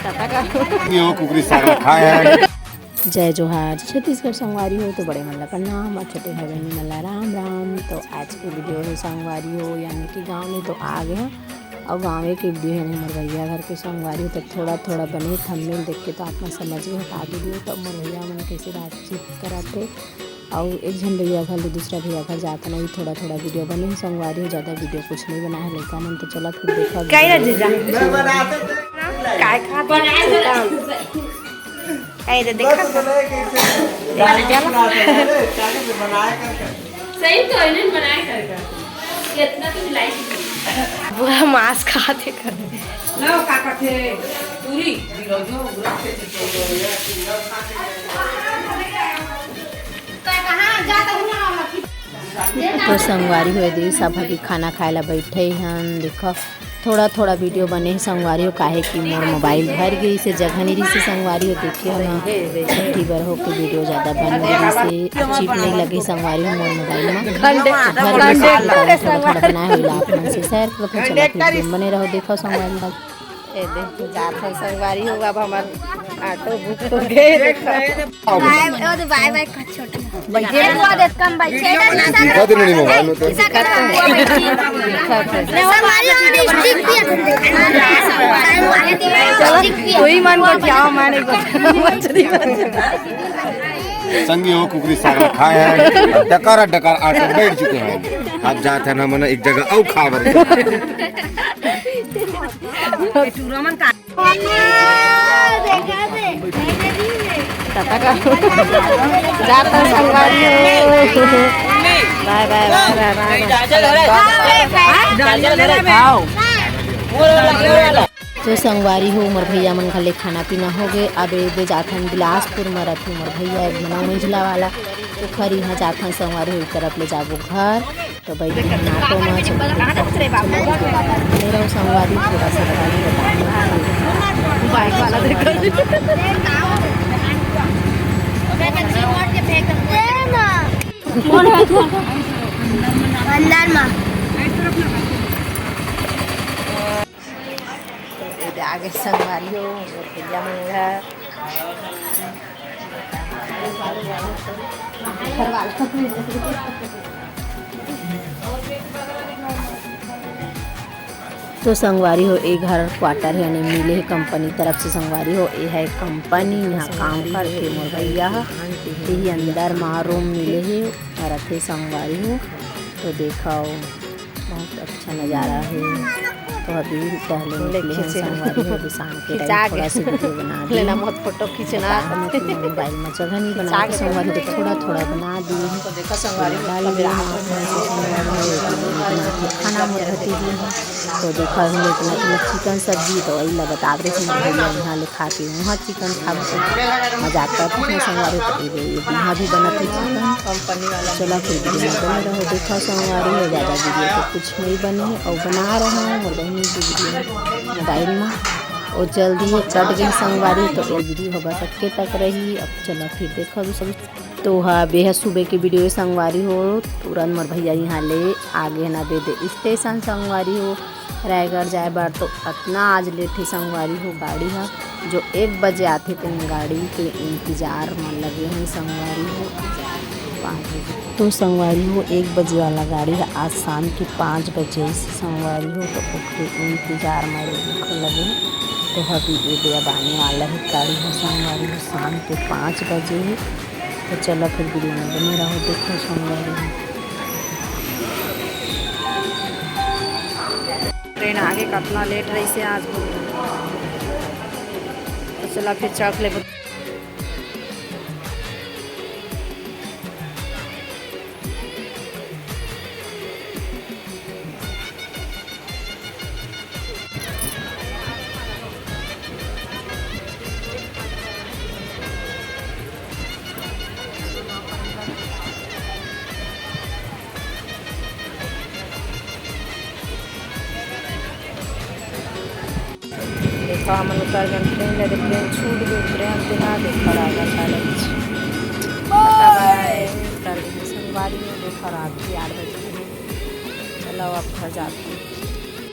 कुकरी साग खाए हैं। जय जोहार। छत्तीसगढ़ संगवारी हो तो बड़े मन ला प्रणाम और छोटे भाई बहनी मन ला राम राम। तो आज की वीडियो है संगवारी हो यानी कि गांव में तो आ गए और गाँव की वीडियो है मोर भैया घर के संगवारी हो तो थोड़ा थोड़ा बने थंबनेल देख के तो आप मन समझ गए हटा वीडियो तो मोर भैया मन कैसे बातचीत कराते और एक जन भैया घर ले दूसरा भैया घर जाता नहीं थोड़ा थोड़ा वीडियो बने संगवारी हो ज़्यादा वीडियो कुछ नहीं बना है लड़का मन तो चला फिर देखा ऐसे देखा सही तो इन्हें बनाए करके इतना तो लाइक बुरा मांस खाते कर लो काका थे पूरी विरोधियों बुरा से तो कहां जाता हूं तो संगवारी हुए दी सब की खाना खाए ला बैठे हैं देखो थोड़ा थोड़ा वीडियो बने हैं संगवारी हो काहे कि मोर मोबाइल भर गई से जगह नहीं रही से संगवारी हो देखिए ना छठी बार हो के वीडियो ज़्यादा बन गई से चिप नहीं लगी संगवारी हो मोर मोबाइल में थोड़ा बनाए हुई आप मन से शेयर करते चलो बने रहो देखो संगवारी का देखो जात है संगवारी होगा अब हमार ऑटो बुक हो गए देखो बाय बाय का छोटा बैठे को देत कम बैठे दिखा दे नहीं मोबाइल में तो कोई मन को क्या माने संगी हो कुकरी साग खाए हैं। डकार डकार आटे बैठ चुके हैं अब जाते हैं ना मन एक जगह औ खा बर जाता संगवारी बाय बाय तो संगवारी हो मोर भैया मन घर ले खाना पीना हो गए अब ए जाथन बिलासपुर में रथे मोर भैया एक मना मंझला वाला तो खर यहाँ जाथन संगवारी हो तरफ ले जाबो घर तो बैठ नाटो में मेरा संगवारी थोड़ा सा आगे संगवारी हो भैया मेरा तो संगवारी हो एक घर क्वार्टर है यानी मिले है कंपनी तरफ से संगवारी हो ये है कंपनी यहाँ काम करके मोर भैया यही अंदर माँ रूम मिले है रखे संगवारी हो तो देखा बहुत अच्छा नज़ारा है। तो अभी टहले निकले हैं संगवारी हो शाम के टाइम थोड़ा सा वीडियो बना लेना मत फोटो खींचना मोबाइल में जगह नहीं बना के संगवारी तो थोड़ा थोड़ा बना दी तो देखा संगवारी खाना मुरहती दी तो देखा हम इतना चिकन सब्जी तो वही ला बता रहे थे भैया यहाँ ले खा के वहाँ चिकन खा मजाक करते थे संगवारी तो यहाँ भी बना थे चिकन कंपनी वाला चला फिर वीडियो बने रहो देखा संगवारी हो ज़्यादा वीडियो तो कुछ नहीं बने और बना रहे हैं और बहनी की वीडियो मोबाइल में और जल्दी ही कट गई संगवारी तो ये वीडियो होगा सबके तक रही। अब चलो फिर देखो अभी सब तो हाँ बेहद सुबह की वीडियो संगवारी हो तुरंत मोर भैया यहाँ ले आगे ना दे स्टेशन संगवारी हो रायगढ़ जाए बार तो इतना आज लेट ही संगवारी हो गाड़ी है जो 1 बजे आते थे गाड़ी के इंतज़ार में लगे हैं संगवारी हो 5 बजे तो संगवारी हो 1 बजे वाला गाड़ी है आज शाम के 5 बजे संगवारी हो तो उसके इंतज़ार में लगे तो अभी अब आने वाला है गाड़ी है संगवारी हो शाम के 5 बजे है तो चलो फिर वीडियो में बने रहो देखो संगवारी ट्रेन आगे कितना लेट रही से आज तो चला फिर चौक ले देखो हम उतर गए ट्रेन ले ट्रेन छूट गई ट्रेन बिना देखा रहा संगवारी में देखा रात 8 बजे चलो अब घर जाते हैं।